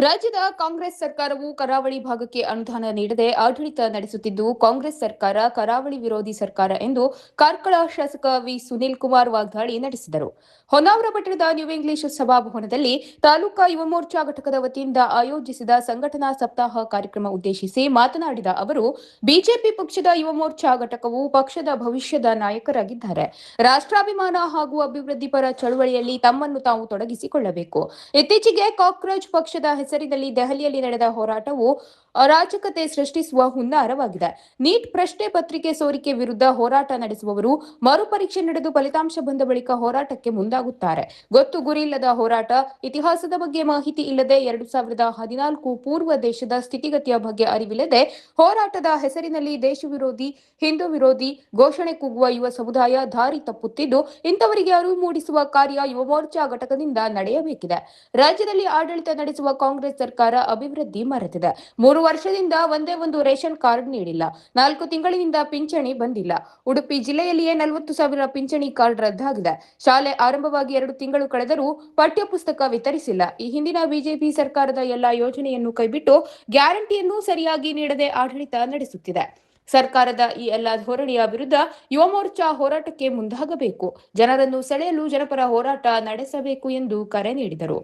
ರಾಜ್ಯದ ಕಾಂಗ್ರೆಸ್ ಸರ್ಕಾರವು ಕರಾವಳಿ ಭಾಗಕ್ಕೆ ಅನುದಾನ ನೀಡದೆ ಆಡಳಿತ ನಡೆಸುತ್ತಿದ್ದು, ಕಾಂಗ್ರೆಸ್ ಸರ್ಕಾರ ಕರಾವಳಿ ವಿರೋಧಿ ಸರ್ಕಾರ ಎಂದು ಕಾರ್ಕಳ ಶಾಸಕ ವಿ ಸುನೀಲ್ ಕುಮಾರ್ ವಾಗ್ದಾಳಿ ನಡೆಸಿದರು. ಹೊನ್ನಾವರ ಪಟ್ಟಣದ ನ್ಯೂ ಇಂಗ್ಲಿಷ್ ಸಭಾಭವನದಲ್ಲಿ ತಾಲೂಕಾ ಯುವ ಮೋರ್ಚಾ ಘಟಕದ ವತಿಯಿಂದ ಆಯೋಜಿಸಿದ ಸಂಘಟನಾ ಸಪ್ತಾಹ ಕಾರ್ಯಕ್ರಮ ಉದ್ದೇಶಿಸಿ ಮಾತನಾಡಿದ ಅವರು, ಬಿಜೆಪಿ ಪಕ್ಷದ ಯುವ ಮೋರ್ಚಾ ಘಟಕವು ಪಕ್ಷದ ಭವಿಷ್ಯದ ನಾಯಕರಾಗಿದ್ದಾರೆ. ರಾಷ್ಟ್ರಾಭಿಮಾನ ಹಾಗೂ ಅಭಿವೃದ್ಧಿಪರ ಚಳವಳಿಯಲ್ಲಿ ತಮ್ಮನ್ನು ತಾವು ತೊಡಗಿಸಿಕೊಳ್ಳಬೇಕು. ಇತ್ತೀಚೆಗೆ ಕಾಕ್ರೋಚ್ ಪಕ್ಷದ ಹೆಸರಿನಲ್ಲಿ ದೆಹಲಿಯಲ್ಲಿ ನಡೆದ ಹೋರಾಟವು ಅರಾಜಕತೆ ಸೃಷ್ಟಿಸುವ ಹುನ್ನಾರವಾಗಿದೆ. ನೀಟ್ ಪ್ರಶ್ನೆ ಪತ್ರಿಕೆ ಸೋರಿಕೆ ವಿರುದ್ಧ ಹೋರಾಟ ನಡೆಸುವವರು ಮರುಪರೀಕ್ಷೆ ನಡೆದು ಫಲಿತಾಂಶ ಬಂದ ಬಳಿಕ ಹೋರಾಟಕ್ಕೆ ಮುಂದಾಗುತ್ತಾರೆ. ಗೊತ್ತು ಗುರಿಯಿಲ್ಲದ ಹೋರಾಟ, ಇತಿಹಾಸದ ಬಗ್ಗೆ ಮಾಹಿತಿ ಇಲ್ಲದೆ 2014 ಪೂರ್ವ ದೇಶದ ಸ್ಥಿತಿಗತಿಯ ಬಗ್ಗೆ ಅರಿವಿಲ್ಲದೆ ಹೋರಾಟದ ಹೆಸರಿನಲ್ಲಿ ದೇಶ ವಿರೋಧಿ, ಹಿಂದೂ ವಿರೋಧಿ ಘೋಷಣೆ ಕೂಗುವ ಯುವ ಸಮುದಾಯ ದಾರಿ ತಪ್ಪುತ್ತಿದ್ದು, ಇಂಥವರಿಗೆ ಅರಿವು ಮೂಡಿಸುವ ಕಾರ್ಯ ಯುವ ಮೋರ್ಚಾ ಘಟಕದಿಂದ ನಡೆಯಬೇಕಿದೆ. ರಾಜ್ಯದಲ್ಲಿ ಆಡಳಿತ ನಡೆಸುವ ಕಾಂಗ್ರೆಸ್ ಸರ್ಕಾರ ಅಭಿವೃದ್ಧಿ ಮರೆತಿದೆ. 3 ವರ್ಷದಿಂದ ಒಂದೇ ಒಂದು ರೇಷನ್ ಕಾರ್ಡ್ ನೀಡಿಲ್ಲ. 4 ತಿಂಗಳಿನಿಂದ ಪಿಂಚಣಿ ಬಂದಿಲ್ಲ. ಉಡುಪಿ ಜಿಲ್ಲೆಯಲ್ಲಿಯೇ 40,000 ಪಿಂಚಣಿ ಕಾರ್ಡ್ ರದ್ದಾಗಿದೆ. ಶಾಲೆ ಆರಂಭವಾಗಿ 2 ತಿಂಗಳು ಕಳೆದರೂ ಪಠ್ಯಪುಸ್ತಕ ವಿತರಿಸಿಲ್ಲ. ಈ ಹಿಂದಿನ ಬಿಜೆಪಿ ಸರ್ಕಾರದ ಎಲ್ಲಾ ಯೋಜನೆಯನ್ನು ಕೈಬಿಟ್ಟು ಗ್ಯಾರಂಟಿಯನ್ನು ಸರಿಯಾಗಿ ನೀಡದೆ ಆಡಳಿತ ನಡೆಸುತ್ತಿದೆ. ಸರ್ಕಾರದ ಈ ಎಲ್ಲಾ ಧೋರಣೆಯ ವಿರುದ್ಧ ಯುವ ಮೋರ್ಚಾ ಹೋರಾಟಕ್ಕೆ ಮುಂದಾಗಬೇಕು. ಜನರನ್ನು ಸೆಳೆಯಲು ಜನಪರ ಹೋರಾಟ ನಡೆಸಬೇಕು ಎಂದು ಕರೆ ನೀಡಿದರು.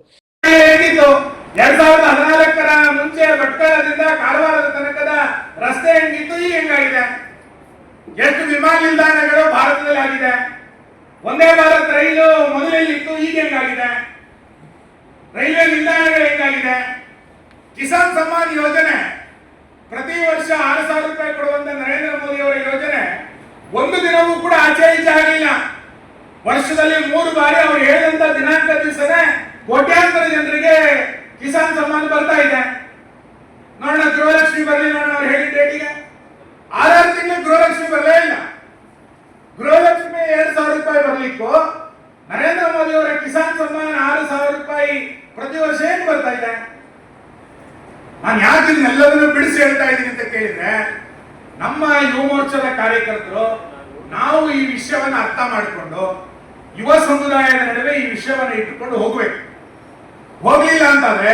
2014ರ ಮುಂಚೆ ಭಟ್ಕಳದಿಂದ ಕಾರವಾರದ ತನಕದ ರಸ್ತೆ ಹೆಂಗಿತ್ತು, ಈಗ ಹೆಂಗಾಗಿದೆ? ಎಷ್ಟು ವಿಮಾನ ನಿಲ್ದಾಣಗಳು ಭಾರತದಲ್ಲಿ ಆಗಿದೆ? ಒಂದೇ ಭಾರತ್ ರೈಲು ಮೊದಲೆಲ್ಲಿತ್ತು, ಈಗ ಹೆಂಗಾಗಿದೆ? ರೈಲ್ವೆ ನಿಲ್ದಾಣಗಳು ಹೆಂಗಾಗಿದೆ? ಕಿಸಾನ್ ಸಮ್ಮಾನ್ ಯೋಜನೆ ಪ್ರತಿ ವರ್ಷ 6,000 ರೂಪಾಯಿ ಕೊಡುವಂತ ನರೇಂದ್ರ ಮೋದಿ ಅವರ ಯೋಜನೆ ಒಂದು ದಿನವೂ ಕೂಡ ಆಚೆ ಈಚೆ ಆಗಲಿಲ್ಲ. ವರ್ಷದಲ್ಲಿ 3 ಬಾರಿ ಅವರು ಹೇಳಿದಂತ ದಿನಾಂಕ ದಿವಸನೇ ಕೋಟ್ಯಾಂತರ ಜನರಿಗೆ ಕಿಸಾನ್ ಸಮ್ಮಾನ್ ಬರ್ತಾ ಇದೆ. ನೋಡೋಣ, ಗೃಹಲಕ್ಷ್ಮಿ ಬರಲಿ, ನೋಡೋಣ ಅವ್ರು ಹೇಳಿದ ಡೇಟಿಗೆ 6 ತಿಂಗಳು ಗೃಹಲಕ್ಷ್ಮಿ ಬರಲೇ ಇಲ್ಲ. ಗೃಹಲಕ್ಷ್ಮಿ 2,000 ರೂಪಾಯಿ ಬರ್ಲಿಕ್ಕೂ ನರೇಂದ್ರ ಮೋದಿ ಅವರ ಕಿಸಾನ್ ಸಮ್ಮಾನ್ 6,000 ರೂಪಾಯಿ ಪ್ರತಿ ವರ್ಷ ಏನ್ ಬರ್ತಾ ಇದೆ? ನಾನು ಯಾಕೆ ಇದನ್ನೆಲ್ಲವನ್ನೂ ಬಿಡಿಸಿ ಹೇಳ್ತಾ ಇದ್ದೀನಿ ಅಂತ ಕೇಳಿದ್ರೆ, ನಮ್ಮ ಯುವ ಮೋರ್ಚಾದ ಕಾರ್ಯಕರ್ತರು ನಾವು ಈ ವಿಷಯವನ್ನು ಅರ್ಥ ಮಾಡಿಕೊಂಡು ಯುವ ಸಮುದಾಯದ ನಡುವೆ ಈ ವಿಷಯವನ್ನು ಇಟ್ಟುಕೊಂಡು ಹೋಗ್ಬೇಕು. ಹೋಗ್ಲಿಲ್ಲ ಅಂತಂದ್ರೆ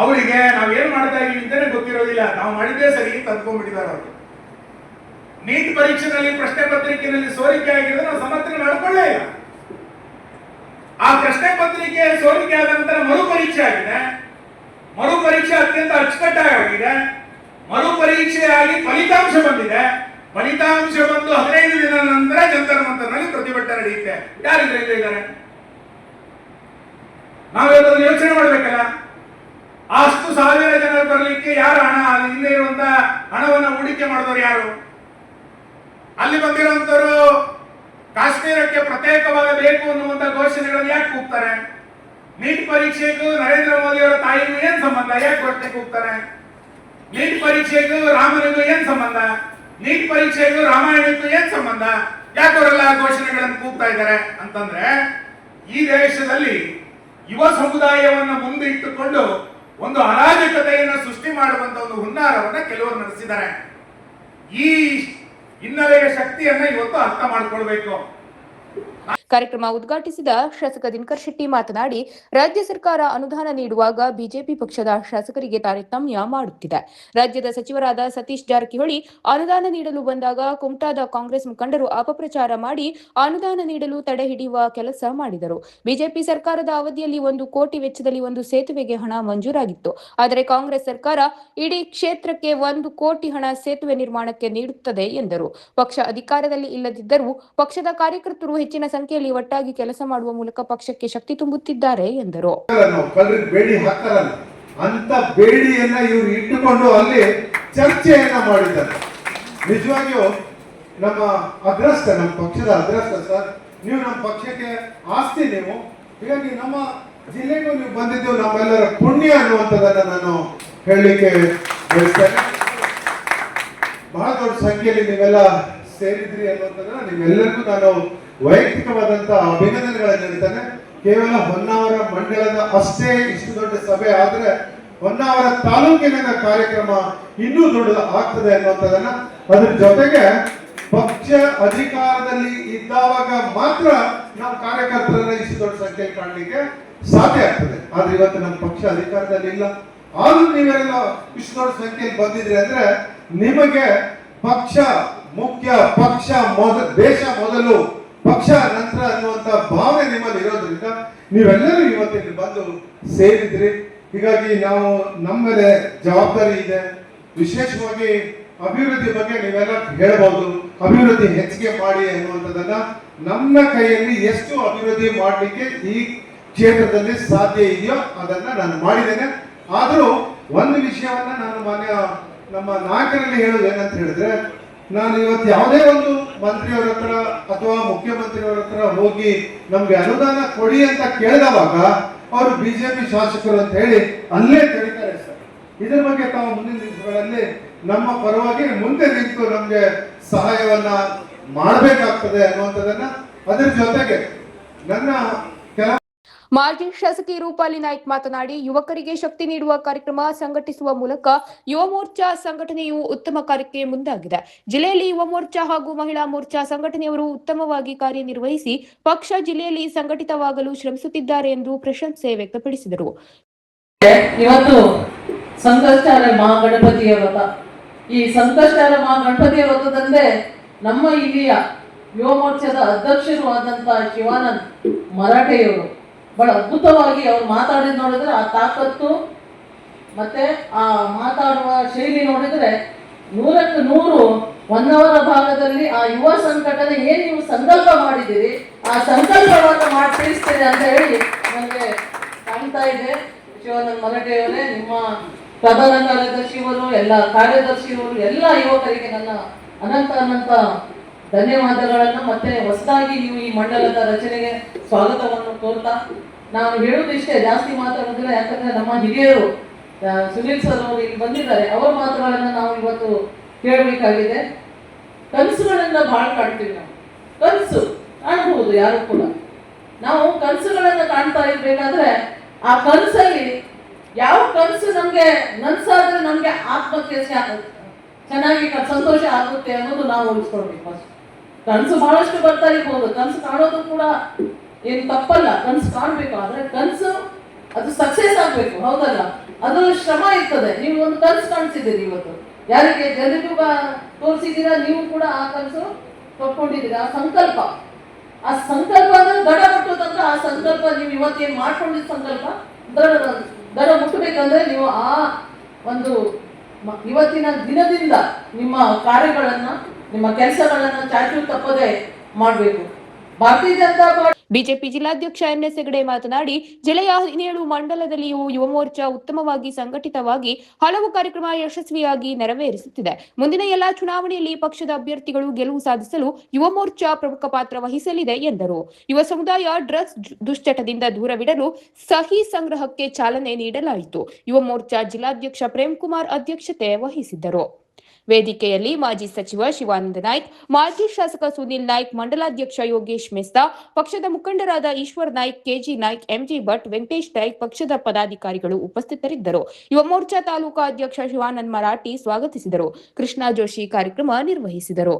ಅವರಿಗೆ ನಾವೇನ್ ಮಾಡ್ತಾ ಇದೀವಿ ಅಂತಾನೆ ಗೊತ್ತಿರೋದಿಲ್ಲ. ನಾವು ಮಾಡಿದ್ದೇ ಸರಿ ತಂದ್ಕೊಂಡ್ಬಿಟ್ಟಿದ್ದಾರೆ ಅವರು. ನೀಟ್ ಪರೀಕ್ಷೆನಲ್ಲಿ ಪ್ರಶ್ನೆ ಪತ್ರಿಕೆಯಲ್ಲಿ ಸೋರಿಕೆ ಆಗಿದ್ರೆ ನಾವು ಸಮರ್ಥನೆ ಮಾಡಿಕೊಳ್ಳೇ ಇಲ್ಲ. ಆ ಪ್ರಶ್ನೆ ಪತ್ರಿಕೆ ಸೋರಿಕೆ ಆದ ನಂತರ ಮರುಪರೀಕ್ಷೆ ಆಗಿದೆ. ಮರುಪರೀಕ್ಷೆ ಅತ್ಯಂತ ಅಚ್ಚುಕಟ್ಟಾಗಿ ಆಗಿದೆ. ಮರುಪರೀಕ್ಷೆ ಆಗಿ ಫಲಿತಾಂಶ ಬಂದಿದೆ. ಫಲಿತಾಂಶ ಬಂದು 15 ದಿನದ ನಂತರ ಜಂತರ್ ಮಂತರ್ನಲ್ಲಿ ಪ್ರತಿಭಟನೆ ನಡೆಯುತ್ತೆ. ಯಾರು ಇದರಿಂದ ಇದ್ದಾರೆ? ನಾವೇನಾದ್ರೂ ಯೋಚನೆ ಮಾಡ್ಬೇಕಲ್ಲ. ಅಷ್ಟು ಸಾವಿರ ಜನರು ಬರಲಿಕ್ಕೆ ಯಾರು ಹಣ, ಹಿಂದೆ ಇರುವಂತ ಹಣವನ್ನು ಹೂಡಿಕೆ ಮಾಡಿದವರು ಯಾರು? ಅಲ್ಲಿ ಬಂದಿರುವಂತವರು ಕಾಶ್ಮೀರಕ್ಕೆ ಪ್ರತ್ಯೇಕವಾಗಬೇಕು ಅನ್ನುವಂತ ಘೋಷಣೆಗಳನ್ನು ಯಾಕೆ ಕೂಗ್ತಾರೆ? ನೀಟ್ ಪರೀಕ್ಷೆಗೂ ನರೇಂದ್ರ ಮೋದಿ ಅವರ ತಾಯಿಗೂ ಏನ್ ಸಂಬಂಧ? ಯಾಕೆ ಘೋಷಣೆ ಕೂಗ್ತಾರೆ? ನೀಟ್ ಪರೀಕ್ಷೆಗೂ ರಾಮನಿಗೂ ಏನ್ ಸಂಬಂಧ? ನೀಟ್ ಪರೀಕ್ಷೆಗೂ ರಾಮಾಯಣಕ್ಕೂ ಏನ್ ಸಂಬಂಧ? ಯಾಕೆ ಅವರೆಲ್ಲ ಘೋಷಣೆಗಳನ್ನು ಕೂಗ್ತಾ ಇದ್ದಾರೆ ಅಂತಂದ್ರೆ, ಈ ದೇಶದಲ್ಲಿ ಯುವ ಸಮುದಾಯವನ್ನು ಮುಂದೆ ಇಟ್ಟುಕೊಂಡು ಒಂದು ಅರಾಜಕತೆಯನ್ನು ಸೃಷ್ಟಿ ಮಾಡುವಂತ ಒಂದು ಹುನ್ನಾರವನ್ನ ಕೆಲವರು ನಡೆಸಿದ್ದಾರೆ. ಈ ಹಿನ್ನೆಲೆಯ ಶಕ್ತಿಯನ್ನ ಇವತ್ತು ಅರ್ಥ ಮಾಡಿಕೊಳ್ಬೇಕು. ಕಾರ್ಯಕ್ರಮ ಉದ್ಘಾಟಿಸಿದ ಶಾಸಕ ದಿನಕರ್ ಶೆಟ್ಟಿ ಮಾತನಾಡಿ, ರಾಜ್ಯ ಸರ್ಕಾರ ಅನುದಾನ ನೀಡುವಾಗ ಬಿಜೆಪಿ ಪಕ್ಷದ ಶಾಸಕರಿಗೆ ತಾರತಮ್ಯ ಮಾಡುತ್ತಿದೆ. ರಾಜ್ಯದ ಸಚಿವರಾದ ಸತೀಶ್ ಜಾರಕಿಹೊಳಿ ಅನುದಾನ ನೀಡಲು ಬಂದಾಗ ಕುಮಟಾದ ಕಾಂಗ್ರೆಸ್ ಮುಖಂಡರು ಅಪಪ್ರಚಾರ ಮಾಡಿ ಅನುದಾನ ನೀಡಲು ತಡೆ ಹಿಡಿಯುವ ಕೆಲಸ ಮಾಡಿದರು. ಬಿಜೆಪಿ ಸರ್ಕಾರದ ಅವಧಿಯಲ್ಲಿ 1 ಕೋಟಿ ವೆಚ್ಚದಲ್ಲಿ ಒಂದು ಸೇತುವೆಗೆ ಹಣ ಮಂಜೂರಾಗಿತ್ತು. ಆದರೆ ಕಾಂಗ್ರೆಸ್ ಸರ್ಕಾರ ಇಡೀ ಕ್ಷೇತ್ರಕ್ಕೆ 1 ಕೋಟಿ ಹಣ ಸೇತುವೆ ನಿರ್ಮಾಣಕ್ಕೆ ನೀಡುತ್ತದೆ ಎಂದರು. ಪಕ್ಷ ಅಧಿಕಾರದಲ್ಲಿ ಇಲ್ಲದಿದ್ದರೂ ಪಕ್ಷದ ಕಾರ್ಯಕರ್ತರು ಹೆಚ್ಚಿನ ಸಂಖ್ಯೆಯಲ್ಲಿ ಒಟ್ಟಾಗಿ ಕೆಲಸ ಮಾಡುವ ಮೂಲಕ ಪಕ್ಷಕ್ಕೆ ಶಕ್ತಿ ತುಂಬುತ್ತಿದ್ದಾರೆ ಎಂದರು. ಬೇಡಿ ಹಾಕ್ತಾರಲ್ಲ ಅಂತ ಬೇಡಿಯನ್ನ ಇವರು ಇಟ್ಟುಕೊಂಡು ಅಲ್ಲಿ ಚರ್ಚೆಯನ್ನ ಮಾಡಿದ್ದಾರೆ. ನಿಜವಾಗಿಯೂ ನಮ್ಮ ಅದೃಷ್ಟ, ನಮ್ಮ ಪಕ್ಷದ ಅದೃಷ್ಟ ಸರ್. ನೀವು ನಮ್ಮ ಪಕ್ಷಕ್ಕೆ ಆಸ್ತಿ. ನೀವು ಹೀಗಾಗಿ ನಮ್ಮ ಜಿಲ್ಲೆಗೂ ನೀವು ಬಂದಿದ್ದು ನಮ್ಮೆಲ್ಲರ ಪುಣ್ಯ ಅನ್ನುವಂಥದ್ದನ್ನ ನಾನು ಹೇಳಲಿಕ್ಕೆ ಬಯಸ್ತೇನೆ. ಬಹಳ ದೊಡ್ಡ ಸಂಖ್ಯೆಯಲ್ಲಿ ನೀವೆಲ್ಲ ಸೇರಿದ್ರಿ ಅನ್ನುವಂಥದ್ದನ್ನ ನಿಮ್ಮೆಲ್ಲರಿಗೂ ನಾನು ವೈಯಕ್ತಿಕವಾದಂತಹ ಅಭಿನಂದನೆಗಳನ್ನು ಹೇಳ್ತಾನೆ. ಕೇವಲ ಹೊನ್ನಾವರ ಮಂಡಲದ ಅಷ್ಟೇ ಇಷ್ಟು ದೊಡ್ಡ ಸಭೆ ಆದ್ರೆ ಹೊನ್ನಾವರ ತಾಲೂಕಿನ ಕಾರ್ಯಕ್ರಮ ಇನ್ನೂ ದೊಡ್ಡದು ಆಗ್ತದೆ ಅನ್ನುವಂಥದ್ದನ್ನ, ಅದ್ರ ಜೊತೆಗೆ ಪಕ್ಷ ಅಧಿಕಾರದಲ್ಲಿ ಇದ್ದಾವಾಗ ಮಾತ್ರ ನಾವು ಕಾರ್ಯಕರ್ತರನ್ನ ಇಷ್ಟು ದೊಡ್ಡ ಸಂಖ್ಯೆಯಲ್ಲಿ ಕಾಣಲಿಕ್ಕೆ ಸಾಧ್ಯ ಆಗ್ತದೆ. ಆದ್ರೆ ಇವತ್ತು ನಮ್ಮ ಪಕ್ಷ ಅಧಿಕಾರದಲ್ಲಿ ಇಲ್ಲ. ಆದ್ರೂ ನೀವೆಲ್ಲ ಇಷ್ಟು ದೊಡ್ಡ ಸಂಖ್ಯೆಯಲ್ಲಿ ಬಂದಿದ್ರಿ ಅಂದ್ರೆ ನಿಮಗೆ ಪಕ್ಷ ಮುಖ್ಯ, ಪಕ್ಷ ದೇಶ ಮೊದಲು, ಪಕ್ಷ ನಂತರ ಅನ್ನುವಂತ ಭಾವನೆ ನಿಮ್ಮಲ್ಲಿ ಇರೋದ್ರಿಂದ ನೀವೆಲ್ಲರೂ ಇವತ್ತಿಗೆ ಬಂದು ಸೇರಿದ್ರಿ. ಹೀಗಾಗಿ ನಾವು ನಮ್ಮ ಮೇಲೆ ಜವಾಬ್ದಾರಿ ಇದೆ. ವಿಶೇಷವಾಗಿ ಅಭಿವೃದ್ಧಿ ಬಗ್ಗೆ ನೀವೆಲ್ಲ ಹೇಳ್ಬೋದು, ಅಭಿವೃದ್ಧಿ ಹೆಚ್ಚಿಗೆ ಮಾಡಿ ಅನ್ನುವಂಥದ್ದನ್ನ ನಮ್ಮ ಕೈಯಲ್ಲಿ ಎಷ್ಟು ಅಭಿವೃದ್ಧಿ ಮಾಡಲಿಕ್ಕೆ ಈ ಕ್ಷೇತ್ರದಲ್ಲಿ ಸಾಧ್ಯ ಇದೆಯೋ ಅದನ್ನ ನಾನು ಮಾಡಿದ್ದೇನೆ. ಆದರೂ ಒಂದು ವಿಷಯವನ್ನ ನಾನು ನಮ್ಮ ನಾಯಕರಲ್ಲಿ ಹೇಳೋದು ಏನಂತ ಹೇಳಿದ್ರೆ, ನಾನು ಇವತ್ತು ಯಾವುದೇ ಒಂದು ಮಂತ್ರಿಯವರ ಹತ್ರ ಅಥವಾ ಮುಖ್ಯಮಂತ್ರಿಯವರ ಹತ್ರ ಹೋಗಿ ನಮ್ಗೆ ಅನುದಾನ ಕೊಡಿ ಅಂತ ಕೇಳಿದವಾಗ ಅವರು ಬಿಜೆಪಿ ಶಾಸಕರು ಅಂತ ಹೇಳಿ ಅಲ್ಲೇ ಕರೀತಾರೆ ಸರ್. ಇದ್ರ ಬಗ್ಗೆ ತಾವು ಮುಂದಿನ ದಿವಸಗಳಲ್ಲಿ ನಮ್ಮ ಪರವಾಗಿ ಮುಂದೆ ನಿಂತು ನಮ್ಗೆ ಸಹಾಯವನ್ನ ಮಾಡಬೇಕಾಗ್ತದೆ ಅನ್ನುವಂಥದ್ದನ್ನ, ಅದರ ಜೊತೆಗೆ ನನ್ನ ಮಾಜಿ ಶಾಸಕಿ ರೂಪಾಲಿ ನಾಯ್ಕ್ ಮಾತನಾಡಿ, ಯುವಕರಿಗೆ ಶಕ್ತಿ ನೀಡುವ ಕಾರ್ಯಕ್ರಮ ಸಂಘಟಿಸುವ ಮೂಲಕ ಯುವ ಮೋರ್ಚಾ ಸಂಘಟನೆಯು ಉತ್ತಮ ಕಾರ್ಯಕ್ಕೆ ಮುಂದಾಗಿದೆ. ಜಿಲ್ಲೆಯಲ್ಲಿ ಯುವ ಮೋರ್ಚಾ ಹಾಗೂ ಮಹಿಳಾ ಮೋರ್ಚಾ ಸಂಘಟನೆಯವರು ಉತ್ತಮವಾಗಿ ಕಾರ್ಯನಿರ್ವಹಿಸಿ ಪಕ್ಷ ಜಿಲ್ಲೆಯಲ್ಲಿ ಸಂಘಟಿತವಾಗಲು ಶ್ರಮಿಸುತ್ತಿದ್ದಾರೆ ಎಂದು ಪ್ರಶಂಸೆ ವ್ಯಕ್ತಪಡಿಸಿದರು. ಇವತ್ತು ಸಂಕಷ್ಟಾರ ಮಹಾಗಣಪತಿಯ ವ್ರತ. ಈ ಸಂಕಷ್ಟಾರ ಮಹಾಗಣಪತಿಯ ವ್ರತದಂದೇ ನಮ್ಮ ಇಲ್ಲಿಯ ಯುವ ಮೋರ್ಚಾದ ಅಧ್ಯಕ್ಷರು ಆದಂತಹ ಶಿವಾನಂದ್ ಮರಾಠೆಯವರು ಬಹಳ ಅದ್ಭುತವಾಗಿ ಅವ್ರು ಮಾತಾಡಿದ್ ನೋಡಿದ್ರೆ ಆ ತಾಕತ್ತು ಮತ್ತೆ ಆ ಮಾತಾಡುವ ಶೈಲಿ ನೋಡಿದ್ರೆ 100ಕ್ಕೆ 100 ಹೊನ್ನಾವರ ಭಾಗದಲ್ಲಿ ಆ ಯುವ ಸಂಘಟನೆ ಏನ್ ನೀವು ಸಂಕಲ್ಪ ಮಾಡಿದ್ದೀರಿ ಆ ಸಂಕಲ್ಪವನ್ನು ಮಾಡಿ ತಿಳಿಸ್ತೇನೆ ಅಂತ ಹೇಳಿ ನನಗೆ ಕಾಣ್ತಾ ಇದೆ. ಶಿವಾನಂದ್ ಮರಾಠೆಯವರೇ, ನಿಮ್ಮ ಪ್ರಧಾನ ಕಾರ್ಯದರ್ಶಿಯವರು, ಎಲ್ಲ ಕಾರ್ಯದರ್ಶಿಯವರು, ಎಲ್ಲ ಯುವಕರಿಗೆ ನನ್ನ ಅನಂತ ಧನ್ಯವಾದಗಳನ್ನು. ಮತ್ತೆ ಹೊಸದಾಗಿ ನೀವು ಈ ಮಂಡಲದ ರಚನೆಗೆ ಸ್ವಾಗತವನ್ನು ಕೋರ್ತಾ ನಾನು ಹೇಳುವುದಿಷ್ಟೇ, ಜಾಸ್ತಿ ಮಾತಾಡೋದಿಲ್ಲ. ಯಾಕಂದ್ರೆ ನಮ್ಮ ಹಿರಿಯರು ಸುನೀಲ್ ಸರ್ ಅವರು ಇಲ್ಲಿ ಬಂದಿದ್ದಾರೆ, ಅವರ ಮಾತುಗಳನ್ನು ನಾವು ಇವತ್ತು ಕೇಳಬೇಕಾಗಿದೆ. ಕನಸುಗಳನ್ನ ಬಹಳ ಕಾಣ್ತೀವಿ ನಾವು. ಕನಸು ಕಾಣಬಹುದು ಯಾರು ಕೂಡ. ನಾವು ಕನಸುಗಳನ್ನ ಕಾಣ್ತಾ ಇರ್ಬೇಕಾದ್ರೆ ಆ ಕನಸಲ್ಲಿ ಯಾವ ಕನಸು ನಮ್ಗೆ ನನ್ಸಾದ್ರೆ ನಮ್ಗೆ ಆತ್ಮಕ್ಕೆ ಚೆನ್ನಾಗಿ ಸಂತೋಷ ಆಗುತ್ತೆ ಅನ್ನೋದು ನಾವು ಉಳಿಸ್ಕೊಳ್ಬೇಕು. ಕನಸು ಬಹಳಷ್ಟು ಬರ್ತಾ ಇರ್ಬೋದು, ಕನಸು ಕಾಣೋದು ಕೂಡ ಏನು ತಪ್ಪಲ್ಲ, ಕನಸು ಕಾಣ್ಬೇಕು. ಆದ್ರೆ ಕನಸು ಅದು ಸಕ್ಸೆಸ್ ಆಗ್ಬೇಕು, ಹೌದಲ್ಲ? ಅದು ಶ್ರಮ ಇರ್ತದೆ. ನೀವು ಒಂದು ಕನಸು ಕಾಣಿಸಿದ್ದೀರಿ ಇವತ್ತು, ಯಾರಿಗೆ ಜನರಿಗೂ ತೋರಿಸಿದ್ದೀರಾ, ನೀವು ಕೂಡ ಆ ಕನಸು ತೊಟ್ಕೊಂಡಿದ್ದೀರಾ. ಆ ಸಂಕಲ್ಪ ಅಂದ್ರೆ ದಡ ಮುಟ್ಟೋದಂದ್ರೆ ಆ ಸಂಕಲ್ಪ ನೀವು ಇವತ್ತೇನು ಮಾಡ್ಕೊಂಡಿದ್ದ ಸಂಕಲ್ಪ ದಡ ಮುಟ್ಟಬೇಕಂದ್ರೆ ನೀವು ಆ ಒಂದು ಇವತ್ತಿನ ದಿನದಿಂದ ನಿಮ್ಮ ಕಾರ್ಯಗಳನ್ನ, ನಿಮ್ಮ ಕೆಲಸಗಳನ್ನ ಚಾಚು ತಪ್ಪದೆ ಮಾಡಬೇಕು. ಭಾರತೀಯ ಜನತಾ ಪಾರ್ಟಿ ಬಿಜೆಪಿ ಜಿಲ್ಲಾಧ್ಯಕ್ಷ ಎನ್ಎಸ್ ಹೆಗಡೆ ಮಾತನಾಡಿ, ಜಿಲ್ಲೆಯ 17 ಮಂಡಲದಲ್ಲಿಯೂ ಯುವ ಮೋರ್ಚಾ ಉತ್ತಮವಾಗಿ ಸಂಘಟಿತವಾಗಿ ಹಲವು ಕಾರ್ಯಕ್ರಮ ಯಶಸ್ವಿಯಾಗಿ ನೆರವೇರಿಸುತ್ತಿದೆ. ಮುಂದಿನ ಎಲ್ಲಾ ಚುನಾವಣೆಯಲ್ಲಿ ಪಕ್ಷದ ಅಭ್ಯರ್ಥಿಗಳು ಗೆಲುವು ಸಾಧಿಸಲು ಯುವ ಮೋರ್ಚಾ ಪ್ರಮುಖ ಪಾತ್ರ ವಹಿಸಲಿದೆ ಎಂದರು. ಯುವ ಸಮುದಾಯ ಡ್ರಗ್ಸ್ ದುಶ್ಚಟದಿಂದ ದೂರವಿಡಲು ಸಹಿ ಸಂಗ್ರಹಕ್ಕೆ ಚಾಲನೆ ನೀಡಲಾಯಿತು. ಯುವ ಮೋರ್ಚಾ ಜಿಲ್ಲಾಧ್ಯಕ್ಷ ಪ್ರೇಮ್ ಕುಮಾರ್ ಅಧ್ಯಕ್ಷತೆ ವಹಿಸಿದ್ದರು. ವೇದಿಕೆಯಲ್ಲಿ ಮಾಜಿ ಸಚಿವ ಶಿವಾನಂದ ನಾಯ್ಕ್, ಮಾಜಿ ಶಾಸಕ ಸುನೀಲ್ ನಾಯ್ಕ್, ಮಂಡಲಾಧ್ಯಕ್ಷ ಯೋಗೇಶ್ ಮೆಸ್ತಾ, ಪಕ್ಷದ ಮುಖಂಡರಾದ ಈಶ್ವರ್ ನಾಯ್ಕ್, ಕೆಜಿ ನಾಯ್ಕ್, ಎಂಜಿ ಭಟ್, ವೆಂಕಟೇಶ್ ನಾಯ್ಕ್, ಪಕ್ಷದ ಪದಾಧಿಕಾರಿಗಳು ಉಪಸ್ಥಿತರಿದ್ದರು. ಯುವ ಮೋರ್ಚಾ ತಾಲೂಕಾ ಅಧ್ಯಕ್ಷ ಶಿವಾನಂದ್ ಮರಾಠಿ ಸ್ವಾಗತಿಸಿದರು. ಕೃಷ್ಣ ಜೋಶಿ ಕಾರ್ಯಕ್ರಮ ನಿರ್ವಹಿಸಿದರು.